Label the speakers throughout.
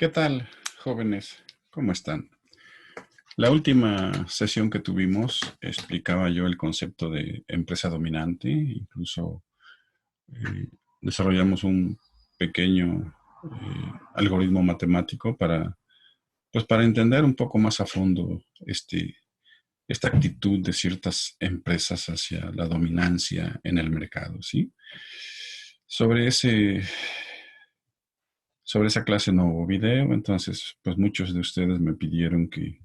Speaker 1: ¿Qué tal, jóvenes? ¿Cómo están? La última sesión que tuvimos explicaba yo el concepto de empresa dominante, incluso eh, desarrollamos un pequeño algoritmo matemático para entender un poco más a fondo esta actitud de ciertas empresas hacia la dominancia en el mercado, ¿sí? Sobre ese, sobre esa clase no hubo video, entonces pues muchos de ustedes me pidieron que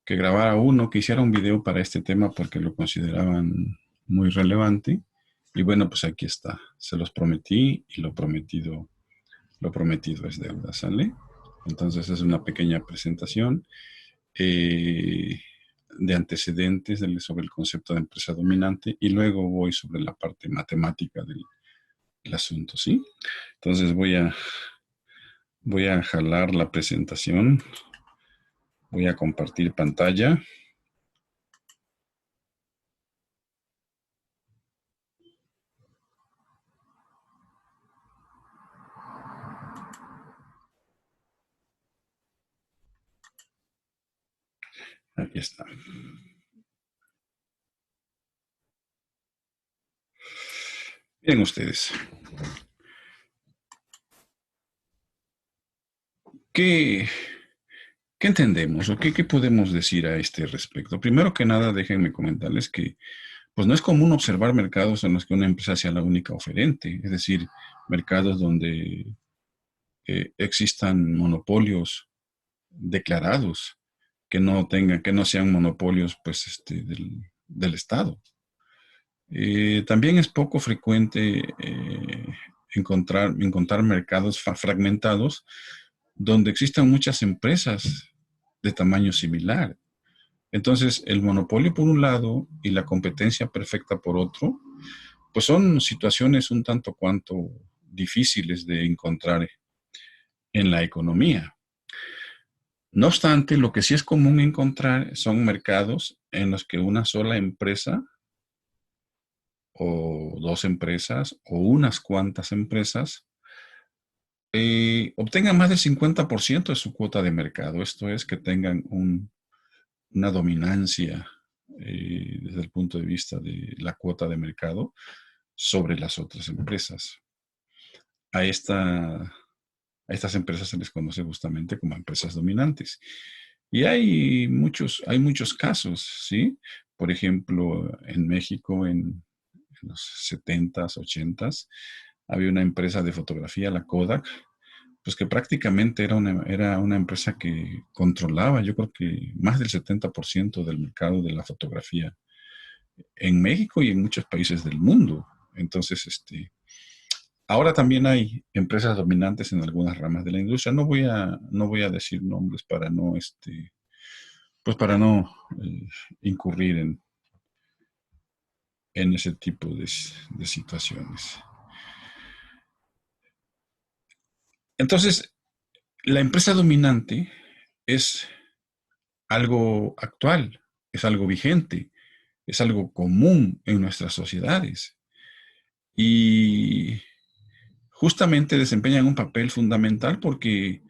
Speaker 1: grabara uno, que hiciera un video para este tema porque lo consideraban muy relevante. Y bueno, pues aquí está. Se los prometí y lo prometido es deuda, ¿sale? Entonces es una pequeña presentación eh, de antecedentes sobre el concepto de empresa dominante y luego voy sobre la parte matemática del asunto, ¿sí? Entonces voy a jalar la presentación, voy a compartir pantalla. Aquí está. Bien ustedes. ¿Qué, qué entendemos o qué podemos decir a este respecto? Primero que nada, déjenme comentarles que pues no es común observar mercados en los que una empresa sea la única oferente, es decir, mercados donde existan monopolios declarados, que no sean monopolios pues del Estado. También es poco frecuente encontrar mercados fragmentados donde existan muchas empresas de tamaño similar. Entonces, el monopolio por un lado y la competencia perfecta por otro, pues son situaciones un tanto cuanto difíciles de encontrar en la economía. No obstante, lo que sí es común encontrar son mercados en los que una sola empresa o dos empresas o unas cuantas empresas obtengan más del 50% de su cuota de mercado. Esto es que tengan una dominancia desde el punto de vista de la cuota de mercado sobre las otras empresas. A, esta, a estas empresas se les conoce justamente como empresas dominantes. Y hay muchos casos, ¿sí? Por ejemplo, en México, en los 70s, 80s, había una empresa de fotografía, la Kodak, pues que prácticamente era una empresa que controlaba, yo creo que más del 70% del mercado de la fotografía en México y en muchos países del mundo. Entonces, ahora también hay empresas dominantes en algunas ramas de la industria. No voy a decir nombres para no, pues para no incurrir en ese tipo de situaciones. Entonces, la empresa dominante es algo actual, es algo vigente, es algo común en nuestras sociedades y justamente desempeñan un papel fundamental porque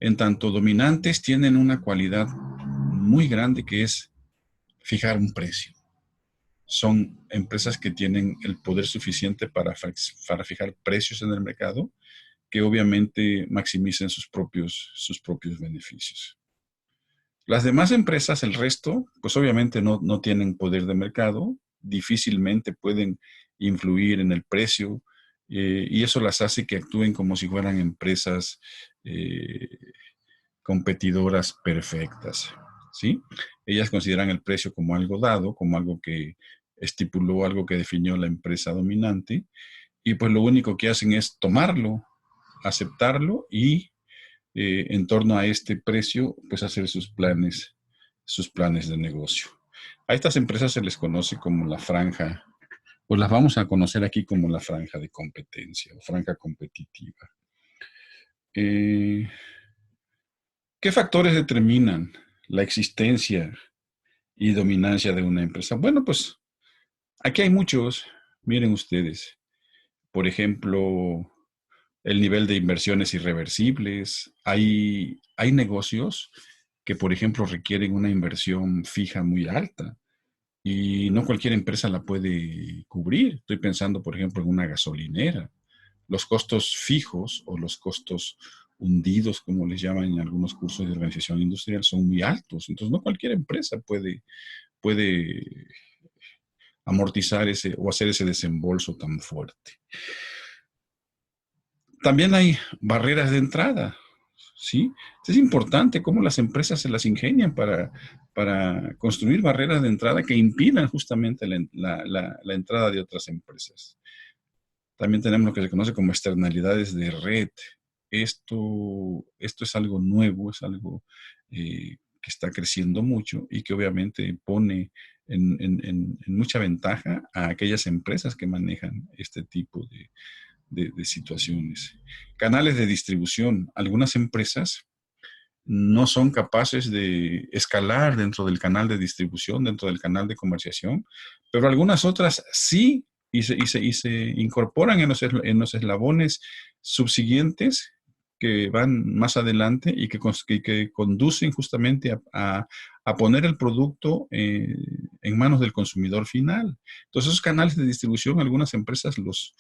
Speaker 1: en tanto dominantes tienen una cualidad muy grande que es fijar un precio. Son empresas que tienen el poder suficiente para fijar precios en el mercado que obviamente maximicen sus propios beneficios. Las demás empresas, el resto, pues obviamente no tienen poder de mercado, difícilmente pueden influir en el precio y eso las hace que actúen como si fueran empresas eh, competidoras perfectas, ¿sí? Ellas consideran el precio como algo dado, como algo que estipuló, algo que definió la empresa dominante y pues lo único que hacen es tomarlo, aceptarlo y en torno a este precio, pues hacer sus planes de negocio. A estas empresas se les conoce como la franja, pues las vamos a conocer aquí como la franja de competencia o franja competitiva. Eh, ¿Qué factores determinan la existencia y dominancia de una empresa? Bueno, pues aquí hay muchos, miren ustedes. Por ejemplo, el nivel de inversiones irreversibles. Hay negocios que, por ejemplo, requieren una inversión fija muy alta y no cualquier empresa la puede cubrir. Estoy pensando, por ejemplo, en una gasolinera. Los costos fijos o los costos hundidos, como les llaman en algunos cursos de organización industrial, son muy altos. Entonces, no cualquier empresa puede amortizar ese o hacer ese desembolso tan fuerte. También hay barreras de entrada, ¿sí? Es importante cómo las empresas se las ingenian para construir barreras de entrada que impidan justamente la entrada de otras empresas. También tenemos lo que se conoce como externalidades de red. Esto es algo nuevo, es algo que está creciendo mucho y que obviamente pone en mucha ventaja a aquellas empresas que manejan este tipo de situaciones. Canales de distribución. Algunas empresas no son capaces de escalar dentro del canal de distribución, dentro del canal de comerciación, pero algunas otras sí y se incorporan en los eslabones subsiguientes que van más adelante y que conducen justamente a poner el producto en manos del consumidor final. Entonces, esos canales de distribución, algunas empresas los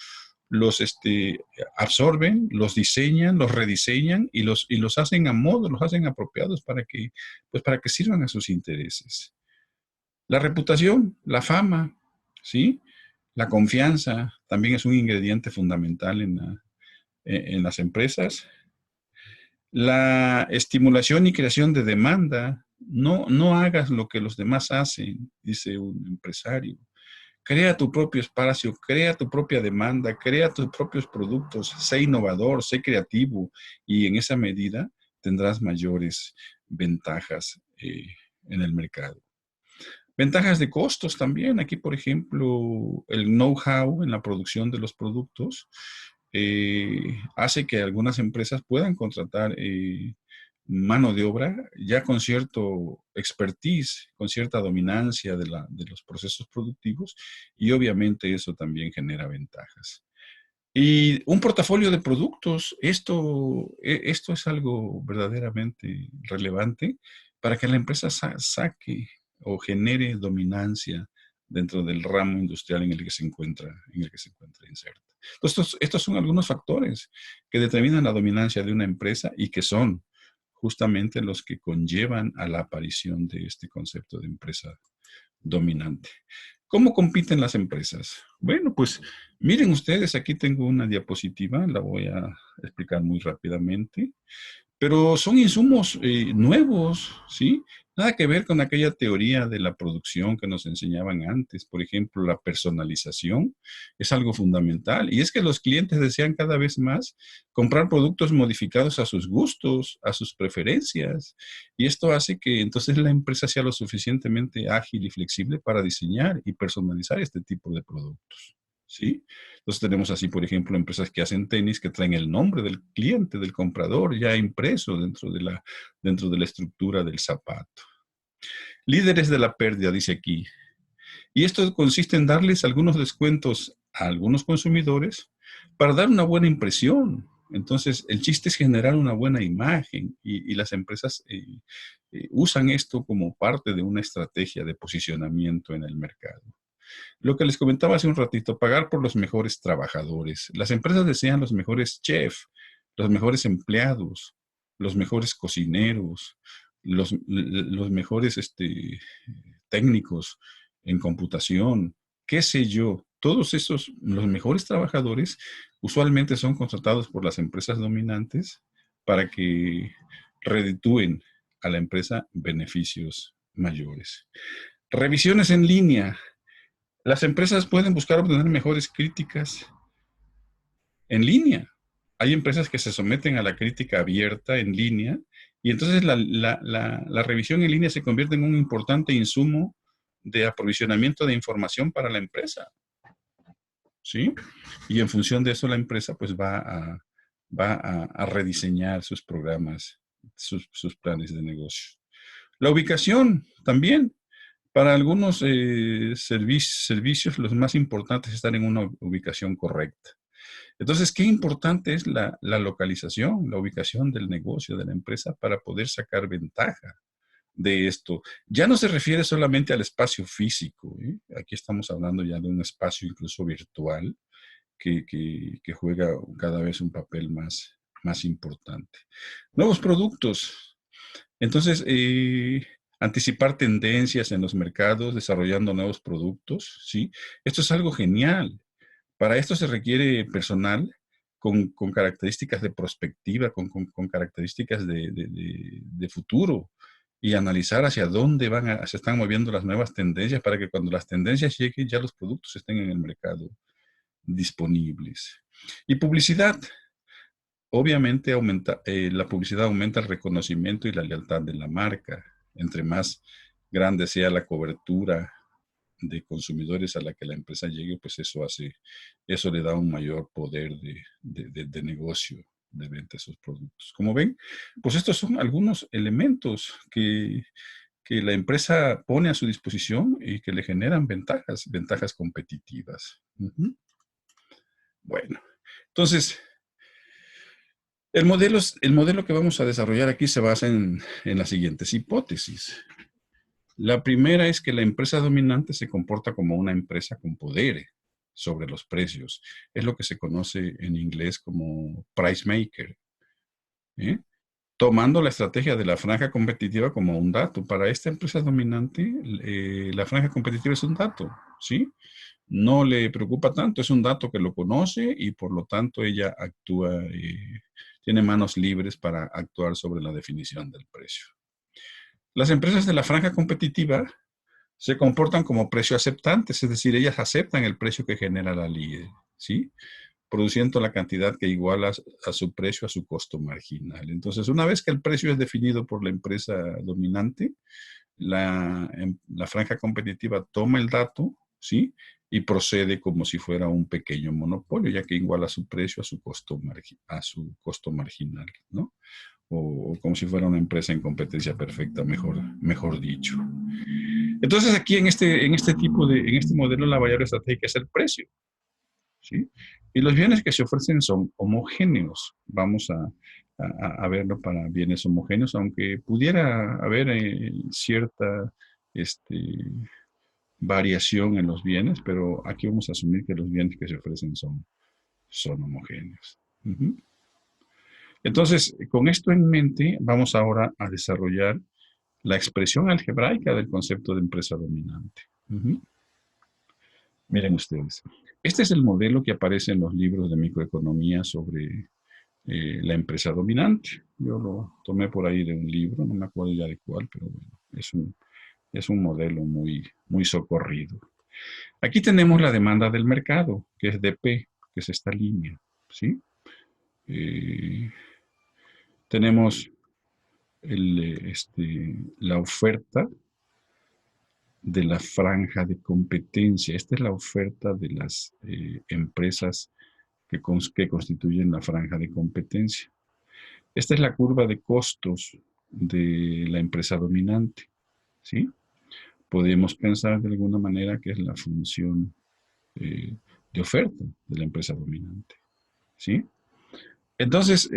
Speaker 1: absorben, los diseñan, los rediseñan y los hacen a modo, los hacen apropiados pues para que sirvan a sus intereses. La reputación, la fama, ¿sí? La confianza también es un ingrediente fundamental en las empresas. La estimulación y creación de demanda. No hagas lo que los demás hacen, dice un empresario. Crea tu propio espacio, crea tu propia demanda, crea tus propios productos, sé innovador, sé creativo y en esa medida tendrás mayores ventajas en el mercado. Ventajas de costos también. Aquí, por ejemplo, el know-how en la producción de los productos hace que algunas empresas puedan contratar mano de obra ya con cierto expertise, con cierta dominancia de los procesos productivos y obviamente eso también genera ventajas. Y un portafolio de productos, esto es algo verdaderamente relevante para que la empresa saque o genere dominancia dentro del ramo industrial en el que se encuentra inserta. Entonces, estos son algunos factores que determinan la dominancia de una empresa y que son justamente los que conllevan a la aparición de este concepto de empresa dominante. ¿Cómo compiten las empresas? Bueno, pues miren ustedes, aquí tengo una diapositiva, la voy a explicar muy rápidamente, pero son insumos nuevos, ¿sí? Nada que ver con aquella teoría de la producción que nos enseñaban antes. Por ejemplo, la personalización es algo fundamental. Y es que los clientes desean cada vez más comprar productos modificados a sus gustos, a sus preferencias. Y esto hace que entonces la empresa sea lo suficientemente ágil y flexible para diseñar y personalizar este tipo de productos. ¿Sí? Entonces tenemos así, por ejemplo, empresas que hacen tenis que traen el nombre del cliente, del comprador, ya impreso dentro de la estructura del zapato. Líderes de la pérdida, dice aquí. Y esto consiste en darles algunos descuentos a algunos consumidores para dar una buena impresión. Entonces, el chiste es generar una buena imagen y las empresas usan esto como parte de una estrategia de posicionamiento en el mercado. Lo que les comentaba hace un ratito, pagar por los mejores trabajadores. Las empresas desean los mejores chefs, los mejores empleados, los mejores cocineros, los mejores técnicos en computación, qué sé yo. Todos esos, los mejores trabajadores, usualmente son contratados por las empresas dominantes para que reditúen a la empresa beneficios mayores. Revisiones en línea. Las empresas pueden buscar obtener mejores críticas en línea. Hay empresas que se someten a la crítica abierta en línea y entonces la revisión en línea se convierte en un importante insumo de aprovisionamiento de información para la empresa, ¿sí? Y en función de eso la empresa pues va a rediseñar sus programas, sus planes de negocio. La ubicación también. Para algunos servicios, los más importantes es estar en una ubicación correcta. Entonces, qué importante es la localización, la ubicación del negocio, de la empresa, para poder sacar ventaja de esto. Ya no se refiere solamente al espacio físico, ¿eh? Aquí estamos hablando ya de un espacio incluso virtual que juega cada vez un papel más importante. Nuevos productos. Entonces, anticipar tendencias en los mercados, desarrollando nuevos productos, ¿sí? Esto es algo genial. Para esto se requiere personal con características de prospectiva, con características de futuro y analizar hacia dónde se están moviendo las nuevas tendencias para que cuando las tendencias lleguen ya los productos estén en el mercado disponibles. Y publicidad. Obviamente la publicidad aumenta el reconocimiento y la lealtad de la marca. Entre más grande sea la cobertura de consumidores a la que la empresa llegue, pues eso le da un mayor poder de negocio, de venta de sus productos. Como ven, pues estos son algunos elementos que la empresa pone a su disposición y que le generan ventajas competitivas. Bueno, entonces, el modelo que vamos a desarrollar aquí se basa en las siguientes hipótesis. La primera es que la empresa dominante se comporta como una empresa con poder sobre los precios. Es lo que se conoce en inglés como price maker, ¿eh? Tomando la estrategia de la franja competitiva como un dato. Para esta empresa dominante, la franja competitiva es un dato, ¿sí? No le preocupa tanto, es un dato que lo conoce y por lo tanto ella actúa, tiene manos libres para actuar sobre la definición del precio. Las empresas de la franja competitiva se comportan como precio aceptantes, es decir, ellas aceptan el precio que genera la líder, ¿sí? Produciendo la cantidad que iguala a su precio a su costo marginal. Entonces, una vez que el precio es definido por la empresa dominante, la franja competitiva toma el dato, ¿sí? Y procede como si fuera un pequeño monopolio, ya que iguala su precio a su costo marginal, ¿no? O como si fuera una empresa en competencia perfecta, mejor dicho. Entonces aquí en este modelo la variable estratégica es el precio, ¿sí? Y los bienes que se ofrecen son homogéneos. Vamos a verlo para bienes homogéneos, aunque pudiera haber cierta este, variación en los bienes, pero aquí vamos a asumir que los bienes que se ofrecen son homogéneos. Entonces, con esto en mente, vamos ahora a desarrollar la expresión algebraica del concepto de empresa dominante. Miren ustedes, este es el modelo que aparece en los libros de microeconomía sobre la empresa dominante. Yo lo tomé por ahí de un libro, no me acuerdo ya de cuál, pero bueno, es un modelo muy socorrido. Aquí tenemos la demanda del mercado, que es DP, que es esta línea, ¿sí? Tenemos la oferta de la franja de competencia. Esta es la oferta de las empresas que constituyen la franja de competencia. Esta es la curva de costos de la empresa dominante, ¿sí? Podemos pensar de alguna manera que es la función de oferta de la empresa dominante, ¿sí? Entonces,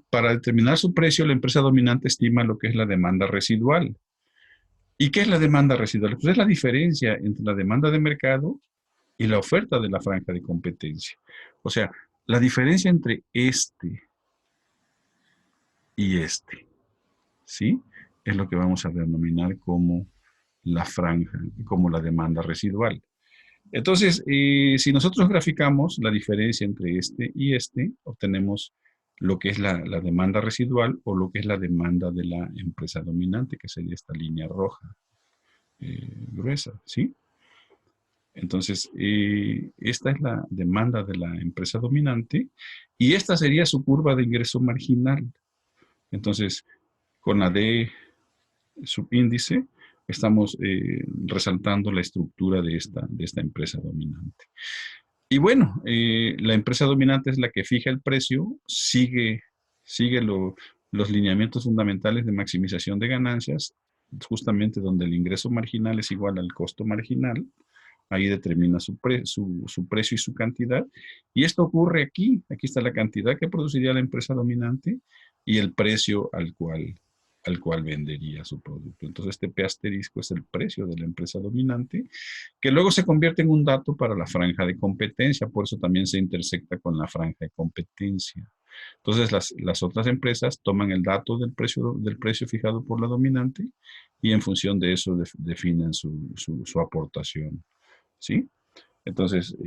Speaker 1: para determinar su precio, la empresa dominante estima lo que es la demanda residual. ¿Y qué es la demanda residual? Pues es la diferencia entre la demanda de mercado y la oferta de la franja de competencia. O sea, la diferencia entre este y este, ¿sí? Es lo que vamos a denominar como la franja, como la demanda residual. Entonces, si nosotros graficamos la diferencia entre este y este, obtenemos lo que es la demanda residual o lo que es la demanda de la empresa dominante, que sería esta línea roja gruesa, ¿sí? Entonces, esta es la demanda de la empresa dominante y esta sería su curva de ingreso marginal. Entonces, con la D subíndice, estamos resaltando la estructura de esta empresa dominante. Y bueno, la empresa dominante es la que fija el precio, sigue los lineamientos fundamentales de maximización de ganancias, justamente donde el ingreso marginal es igual al costo marginal, ahí determina su precio y su cantidad. Y esto ocurre aquí. Aquí está la cantidad que produciría la empresa dominante y el precio al cual vendería su producto. Entonces, este P asterisco es el precio de la empresa dominante, que luego se convierte en un dato para la franja de competencia. Por eso también se intersecta con la franja de competencia. Entonces, las otras empresas toman el dato del precio fijado por la dominante y en función de eso definen su aportación. ¿Sí? Entonces,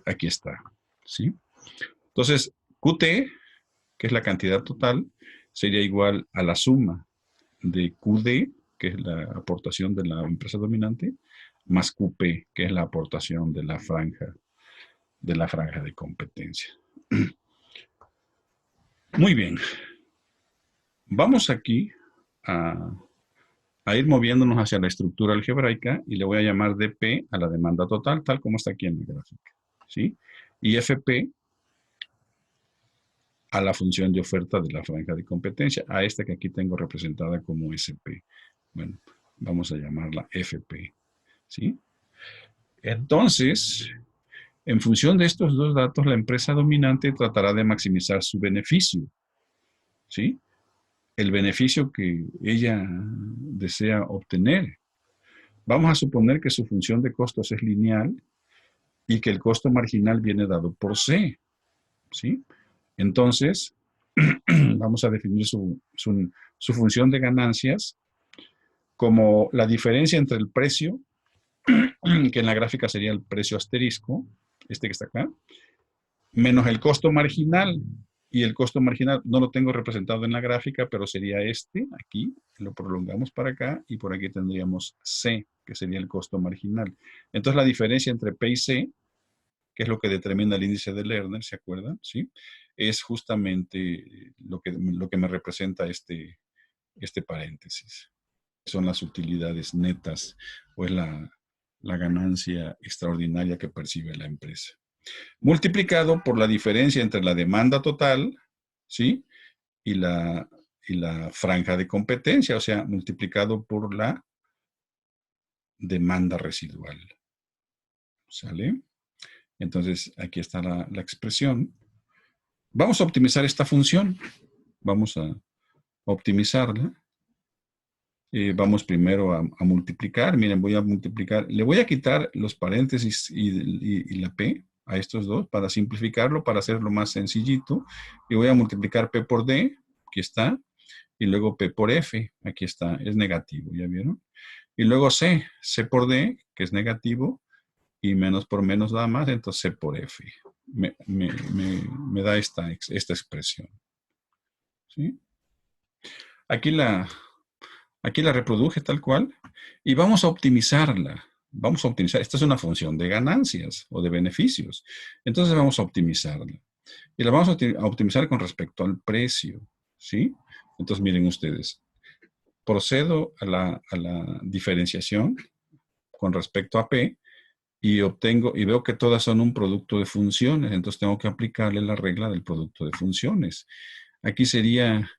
Speaker 1: aquí está. ¿Sí? Entonces, QT, que es la cantidad total, sería igual a la suma de QD, que es la aportación de la empresa dominante, más QP, que es la aportación de la franja de competencia. Muy bien. Vamos aquí a ir moviéndonos hacia la estructura algebraica y le voy a llamar DP a la demanda total, tal como está aquí en la gráfica. ¿Sí? Y FP a la función de oferta de la franja de competencia, a esta que aquí tengo representada como SP. Bueno, vamos a llamarla FP. ¿Sí? Entonces, en función de estos dos datos, la empresa dominante tratará de maximizar su beneficio. ¿Sí? El beneficio que ella desea obtener. Vamos a suponer que su función de costos es lineal y que el costo marginal viene dado por C. ¿Sí? Entonces, vamos a definir su función de ganancias como la diferencia entre el precio, que en la gráfica sería el precio asterisco, este que está acá, menos el costo marginal. Y el costo marginal no lo tengo representado en la gráfica, pero sería este, aquí, lo prolongamos para acá, y por aquí tendríamos C, que sería el costo marginal. Entonces la diferencia entre P y C, que es lo que determina el índice de Lerner, ¿se acuerdan? ¿Sí? Es justamente lo que me representa este paréntesis. Son las utilidades netas o es la ganancia extraordinaria que percibe la empresa. Multiplicado por la diferencia entre la demanda total, ¿sí? Y la franja de competencia, o sea, multiplicado por la demanda residual. ¿Sale? Entonces, aquí está la expresión. Vamos a optimizar esta función. Vamos a optimizarla. Vamos primero a multiplicar. Miren, voy a multiplicar. Le voy a quitar los paréntesis y la P a estos dos para simplificarlo, para hacerlo más sencillito. Y voy a multiplicar P por D, aquí está. Y luego P por F, aquí está, es negativo, ¿ya vieron? Y luego C por D, que es negativo, y menos por menos nada más, entonces C por F. Me da esta expresión. ¿Sí? Aquí la reproduje tal cual y vamos a optimizarla. Vamos a optimizar. Esta es una función de ganancias o de beneficios. Entonces vamos a optimizarla. Y la vamos a optimizar con respecto al precio. ¿Sí? Entonces miren ustedes. Procedo a la diferenciación con respecto a P y veo que todas son un producto de funciones. Entonces tengo que aplicarle la regla del producto de funciones. Aquí sería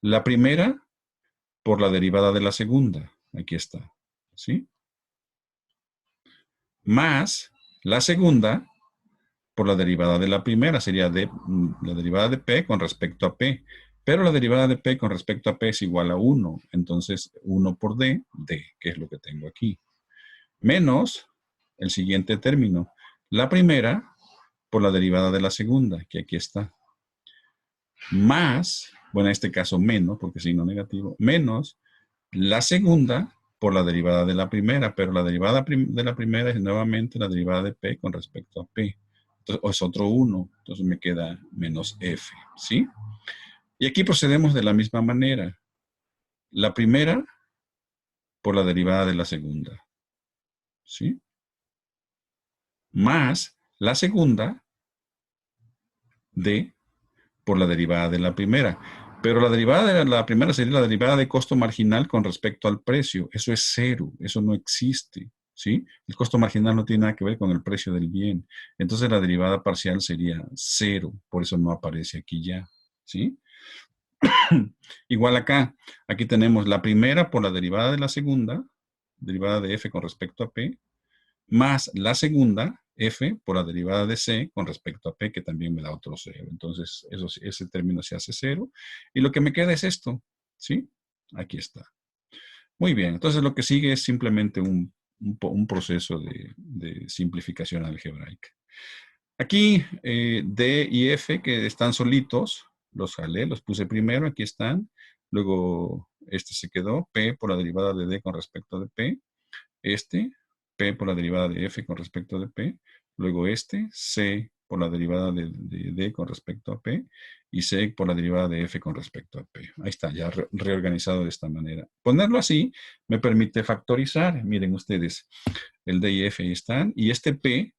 Speaker 1: la primera por la derivada de la segunda. Aquí está. ¿Sí? Más la segunda por la derivada de la primera. Sería la derivada de P con respecto a P. Pero la derivada de P con respecto a P es igual a 1. Entonces, 1 por D, que es lo que tengo aquí. Menos el siguiente término. La primera por la derivada de la segunda, que aquí está. Más, bueno, en este caso menos, porque signo negativo, menos la segunda por la derivada de la primera, pero la derivada de la primera es nuevamente la derivada de P con respecto a P. Entonces, es otro 1, entonces me queda menos F, ¿sí? Y aquí procedemos de la misma manera. La primera por la derivada de la segunda, ¿sí? Más la segunda de por la derivada de la primera. Pero la derivada de la primera sería la derivada de costo marginal con respecto al precio. Eso es cero, eso no existe, ¿sí? El costo marginal no tiene nada que ver con el precio del bien. Entonces la derivada parcial sería cero, por eso no aparece aquí ya, ¿sí? Igual acá, aquí tenemos la primera por la derivada de la segunda, derivada de f con respecto a p, más la segunda, F, por la derivada de C con respecto a P, que también me da otro cero. Entonces, ese término se hace cero. Y lo que me queda es esto, ¿sí? Aquí está. Muy bien, entonces lo que sigue es simplemente un proceso de simplificación algebraica. Aquí D y F que están solitos, los jalé, los puse primero, aquí están. Luego este se quedó, P por la derivada de D con respecto de P. Este, P por la derivada de F con respecto de P. Luego este, C por la derivada de D con respecto a P. Y C por la derivada de F con respecto a P. Ahí está, ya reorganizado de esta manera. Ponerlo así me permite factorizar. Miren ustedes, el D y F ahí están. Y este P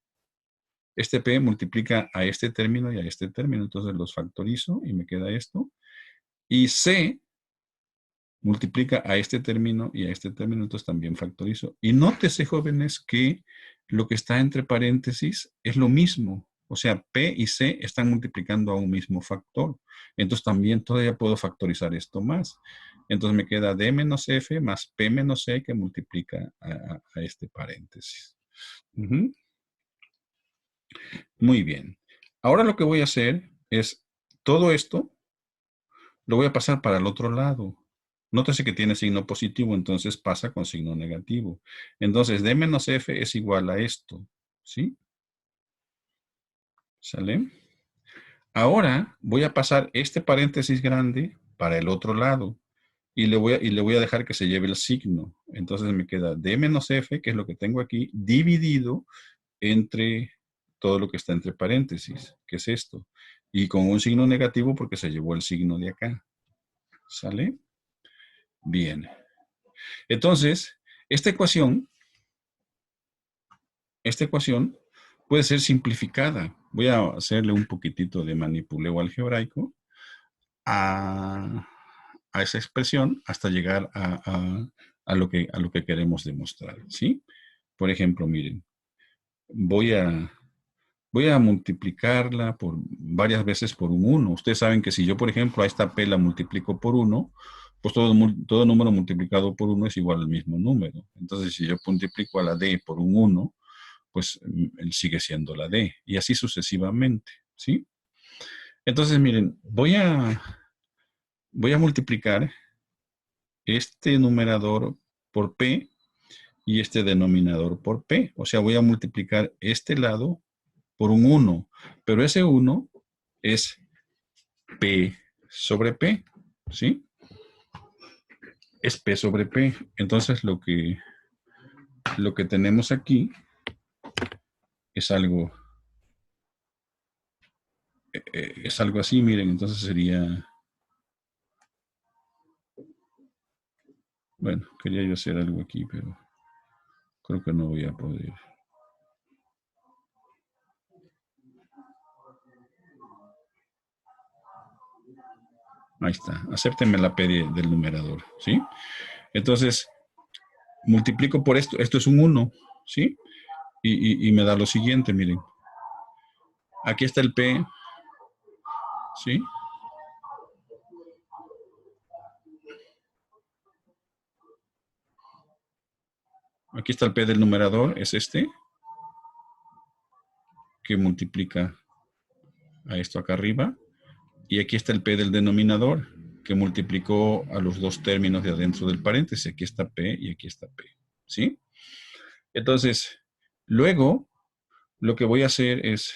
Speaker 1: multiplica a este término y a este término, entonces los factorizo y me queda esto. Y C multiplica a este término y a este término, entonces también factorizo. Y nótese, jóvenes, que lo que está entre paréntesis es lo mismo. O sea, P y C están multiplicando a un mismo factor. Entonces también todavía puedo factorizar esto más. Entonces me queda D menos F más P menos C que multiplica a este paréntesis. Muy bien. Ahora lo que voy a hacer es todo esto lo voy a pasar para el otro lado. Nótese que tiene signo positivo, entonces pasa con signo negativo. Entonces, D menos F es igual a esto. ¿Sí? ¿Sale? Ahora voy a pasar este paréntesis grande para el otro lado. Y le voy a dejar que se lleve el signo. Entonces me queda D menos F, que es lo que tengo aquí, dividido entre todo lo que está entre paréntesis, que es esto. Y con un signo negativo porque se llevó el signo de acá. ¿Sale? Bien. Entonces, esta ecuación puede ser simplificada. Voy a hacerle un poquitito de manipuleo algebraico a, a esa expresión hasta llegar a lo que queremos demostrar. ¿Sí? Por ejemplo, miren, voy a, voy a multiplicarla por varias veces por un 1. Ustedes saben que si yo, por ejemplo, a esta P la multiplico por 1, pues todo número multiplicado por 1 es igual al mismo número. Entonces, si yo multiplico a la D por un 1, pues él sigue siendo la D. Y así sucesivamente, ¿sí? Entonces, miren, voy a multiplicar este numerador por P y este denominador por P. O sea, voy a multiplicar este lado por un 1, pero ese 1 es P sobre P, ¿sí? Es P sobre P. Entonces lo que tenemos aquí es es algo así, miren, entonces sería, bueno, quería yo hacer algo aquí, pero creo que no voy a poder. Ahí está, acéptenme la P del numerador, ¿sí? Entonces, multiplico por esto es un 1, ¿sí? Y me da lo siguiente, miren. Aquí está el P, ¿sí? Aquí está el P del numerador, es este, que multiplica a esto acá arriba. Y aquí está el P del denominador, que multiplicó a los dos términos de adentro del paréntesis. Aquí está P y aquí está P, ¿sí? Entonces, luego, lo que voy a hacer es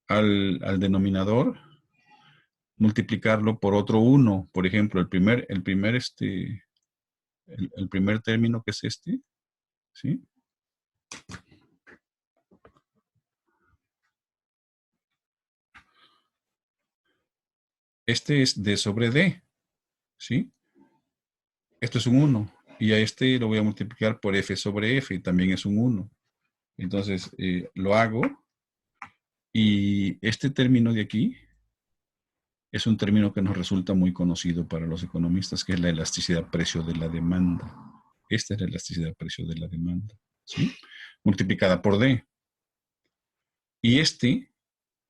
Speaker 1: al denominador multiplicarlo por otro 1. Por ejemplo, el primer término que es este, ¿sí? Este es D sobre D, ¿sí? Esto es un 1. Y a este lo voy a multiplicar por F sobre F, y también es un 1. Entonces, lo hago. Y este término de aquí es un término que nos resulta muy conocido para los economistas, que es la elasticidad precio de la demanda. Esta es la elasticidad precio de la demanda, ¿sí? Multiplicada por D. Y este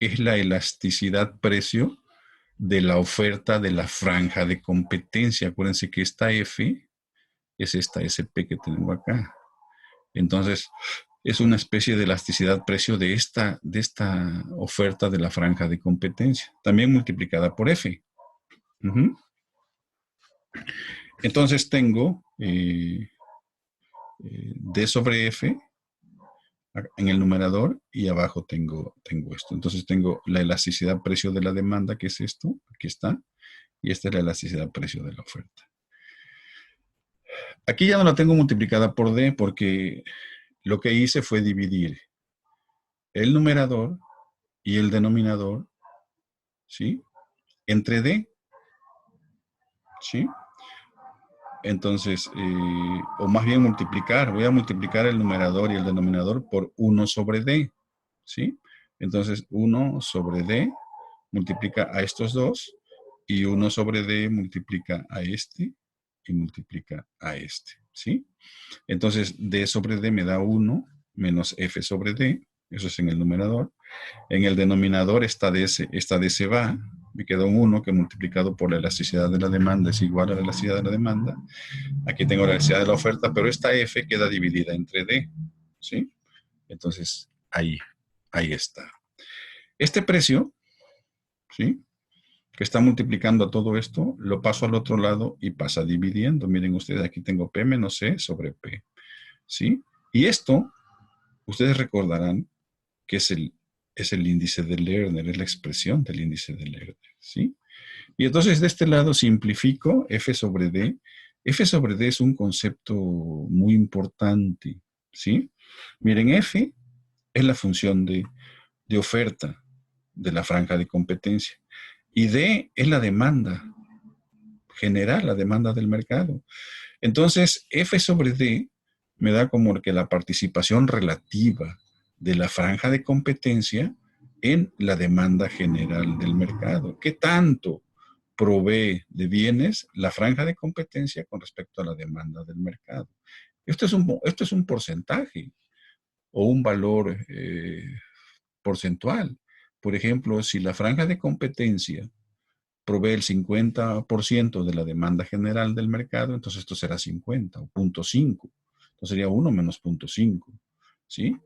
Speaker 1: es la elasticidad precio de la oferta de la franja de competencia. Acuérdense que esta F es esta SP que tengo acá. Entonces, Es una especie de elasticidad precio de esta oferta de la franja de competencia, también multiplicada por F. Ujú. Entonces tengo D sobre F en el numerador y abajo tengo esto. Entonces tengo la elasticidad precio de la demanda, que es esto, aquí está, y esta es la elasticidad precio de la oferta. Aquí ya no la tengo multiplicada por D porque lo que hice fue dividir el numerador y el denominador, ¿sí? Entre D, ¿sí? Entonces, o más bien multiplicar, voy a multiplicar el numerador y el denominador por 1 sobre D, ¿sí? Entonces, 1 sobre D multiplica a estos dos y 1 sobre D multiplica a este y multiplica a este, ¿sí? Entonces, D sobre D me da 1 menos F sobre D, eso es en el numerador. En el denominador esta D se va, me queda un 1 que multiplicado por la elasticidad de la demanda es igual a la elasticidad de la demanda. Aquí tengo la elasticidad de la oferta, pero esta F queda dividida entre D, ¿sí? Entonces, ahí está. Este precio, ¿sí? Que está multiplicando a todo esto, lo paso al otro lado y pasa dividiendo. Miren ustedes, aquí tengo P menos C sobre P, ¿sí? Y esto, ustedes recordarán que es el índice de Lerner, es la expresión del índice de Lerner, ¿sí? Y entonces de este lado simplifico F sobre D. F sobre D es un concepto muy importante, ¿sí? Miren, F es la función de oferta de la franja de competencia y D es la demanda general, la demanda del mercado. Entonces, F sobre D me da como que la participación relativa de la franja de competencia en la demanda general del mercado. ¿Qué tanto provee de bienes la franja de competencia con respecto a la demanda del mercado? Esto es un porcentaje o un valor porcentual. Por ejemplo, si la franja de competencia provee el 50% de la demanda general del mercado, entonces esto será 50 o 0.5. Entonces sería 1 menos 0.5. ¿Sí?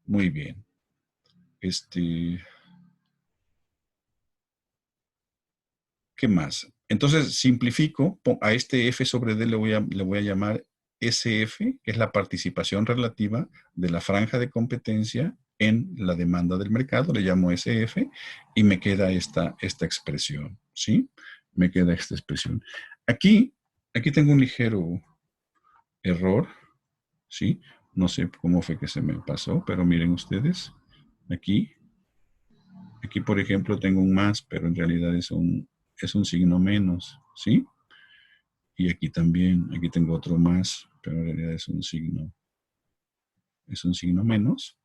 Speaker 1: Muy bien. ¿Qué más? Entonces simplifico, a este F sobre D le voy a llamar SF, que es la participación relativa de la franja de competencia en la demanda del mercado, le llamo SF, y me queda esta expresión, ¿sí? Me queda esta expresión. Aquí tengo un ligero error, ¿sí? No sé cómo fue que se me pasó, pero miren ustedes, aquí, por ejemplo, tengo un más, pero en realidad es un signo menos, ¿sí? Y aquí también, aquí tengo otro más, pero en realidad es un signo menos,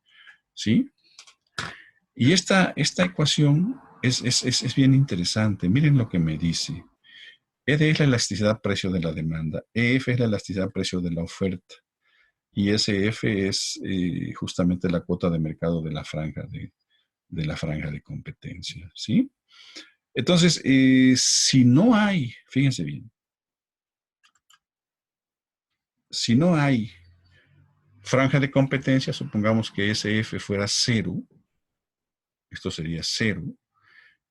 Speaker 1: ¿sí? Y esta ecuación es bien interesante. Miren lo que me dice. ED es la elasticidad precio de la demanda, EF es la elasticidad precio de la oferta y SF es justamente la cuota de mercado de la franja de competencia, ¿sí? Entonces, si no hay, fíjense bien, si no hay franja de competencia, supongamos que SF fuera cero, esto sería cero,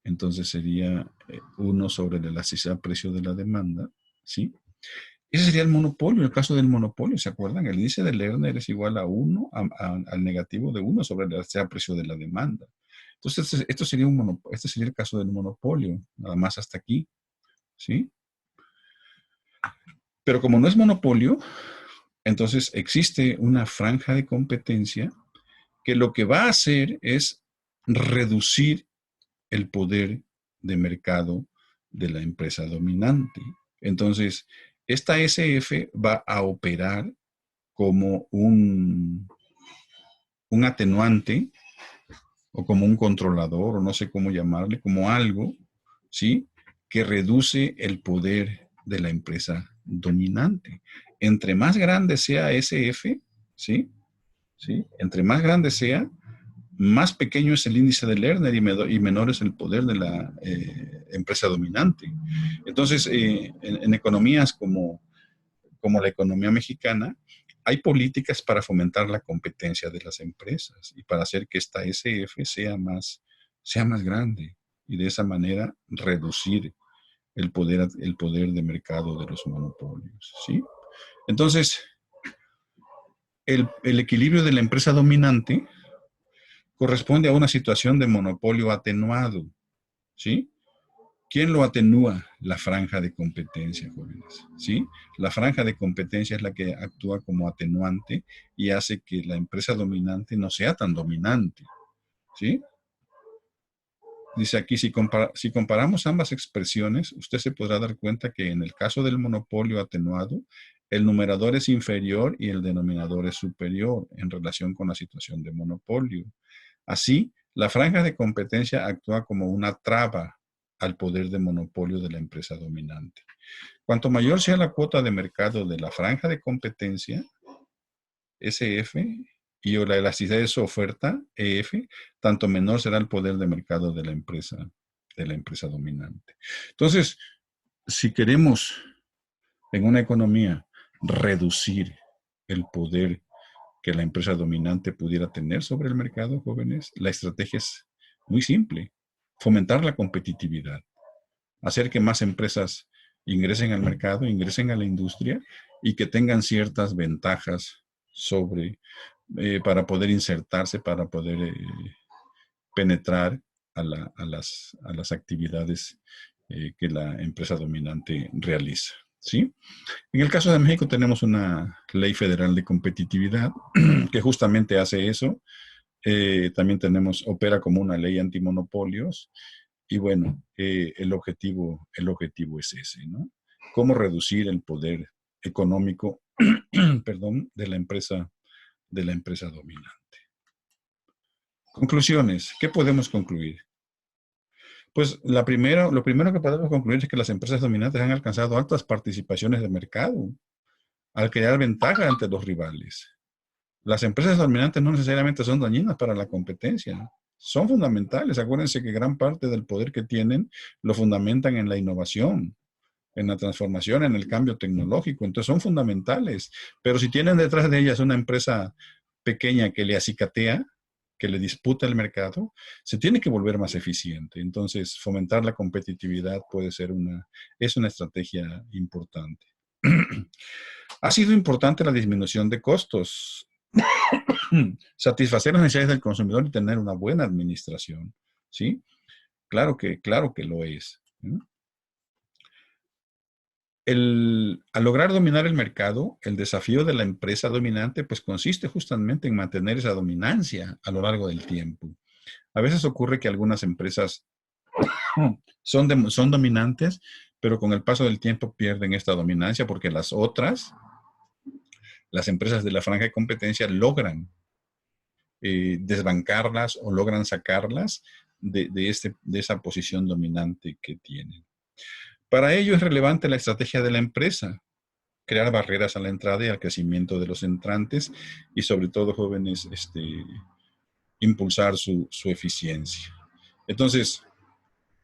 Speaker 1: entonces sería 1 sobre la elasticidad precio de la demanda, ¿sí? Ese sería el monopolio, el caso del monopolio, ¿se acuerdan? El índice de Lerner es igual a 1, al negativo de 1 sobre la elasticidad precio de la demanda. Entonces, este sería el caso del monopolio, nada más hasta aquí, ¿sí? Pero como no es monopolio, entonces existe una franja de competencia que lo que va a hacer es reducir el poder de mercado de la empresa dominante. Entonces, esta SF va a operar como un atenuante o como un controlador, o no sé cómo llamarle, como algo, ¿sí? Que reduce el poder de la empresa dominante. Entre más grande sea SF, ¿sí? ¿Sí? Entre más grande sea, más pequeño es el índice de Lerner y menor es el poder de la empresa dominante. Entonces, en economías como la economía mexicana, Hay políticas para fomentar la competencia de las empresas y para hacer que esta SF sea más grande y de esa manera reducir el poder de mercado de los monopolios, ¿sí? Entonces, el equilibrio de la empresa dominante corresponde a una situación de monopolio atenuado, ¿sí? ¿Quién lo atenúa? La franja de competencia, jóvenes, ¿sí? La franja de competencia es la que actúa como atenuante y hace que la empresa dominante no sea tan dominante, ¿sí? Dice aquí, si comparamos ambas expresiones, usted se podrá dar cuenta que en el caso del monopolio atenuado, el numerador es inferior y el denominador es superior en relación con la situación de monopolio. Así, la franja de competencia actúa como una traba al poder de monopolio de la empresa dominante. Cuanto mayor sea la cuota de mercado de la franja de competencia, SF, y o la elasticidad de su oferta, EF, tanto menor será el poder de mercado de la empresa dominante. Entonces, si queremos en una economía reducir el poder que la empresa dominante pudiera tener sobre el mercado, jóvenes, la estrategia es muy simple: fomentar la competitividad, hacer que más empresas ingresen al mercado, ingresen a la industria y que tengan ciertas ventajas sobre, para poder insertarse, para poder penetrar a las actividades que la empresa dominante realiza, ¿sí? En el caso de México tenemos una ley federal de competitividad que justamente hace eso. También opera como una ley antimonopolios. Y bueno, el objetivo es ese, ¿no? Cómo reducir el poder económico, perdón, de la empresa dominante. Conclusiones. ¿Qué podemos concluir? Pues lo primero que podemos concluir es que las empresas dominantes han alcanzado altas participaciones de mercado al crear ventaja ante los rivales. Las empresas dominantes no necesariamente son dañinas para la competencia, son fundamentales. Acuérdense que gran parte del poder que tienen lo fundamentan en la innovación, en la transformación, en el cambio tecnológico. Entonces son fundamentales. Pero si tienen detrás de ellas una empresa pequeña que le acicatea, que le disputa el mercado, se tiene que volver más eficiente. Entonces, fomentar la competitividad es una estrategia importante. Ha sido importante la disminución de costos, satisfacer las necesidades del consumidor y tener una buena administración, ¿sí? Claro que lo es, ¿no? Al lograr dominar el mercado, el desafío de la empresa dominante pues consiste justamente en mantener esa dominancia a lo largo del tiempo. A veces ocurre que algunas empresas son dominantes, pero con el paso del tiempo pierden esta dominancia porque las empresas de la franja de competencia logran desbancarlas o logran sacarlas de esa posición dominante que tienen. Para ello es relevante la estrategia de la empresa, crear barreras a la entrada y al crecimiento de los entrantes y sobre todo, jóvenes, impulsar su eficiencia. Entonces,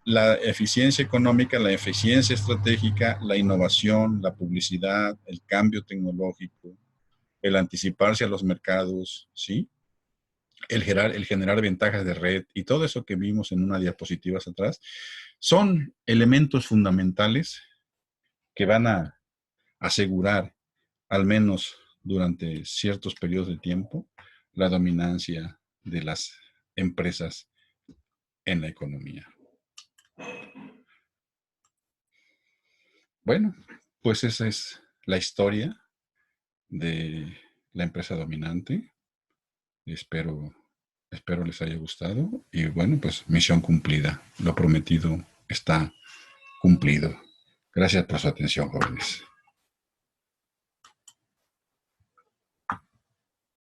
Speaker 1: la eficiencia económica, la eficiencia estratégica, la innovación, la publicidad, el cambio tecnológico, el anticiparse a los mercados, ¿sí? El generar ventajas de red y todo eso que vimos en una diapositiva atrás, son elementos fundamentales que van a asegurar, al menos durante ciertos periodos de tiempo, la dominancia de las empresas en la economía. Bueno, pues esa es la historia de la empresa dominante. Espero les haya gustado y bueno, pues misión cumplida. Lo prometido está cumplido. Gracias por su atención, jóvenes.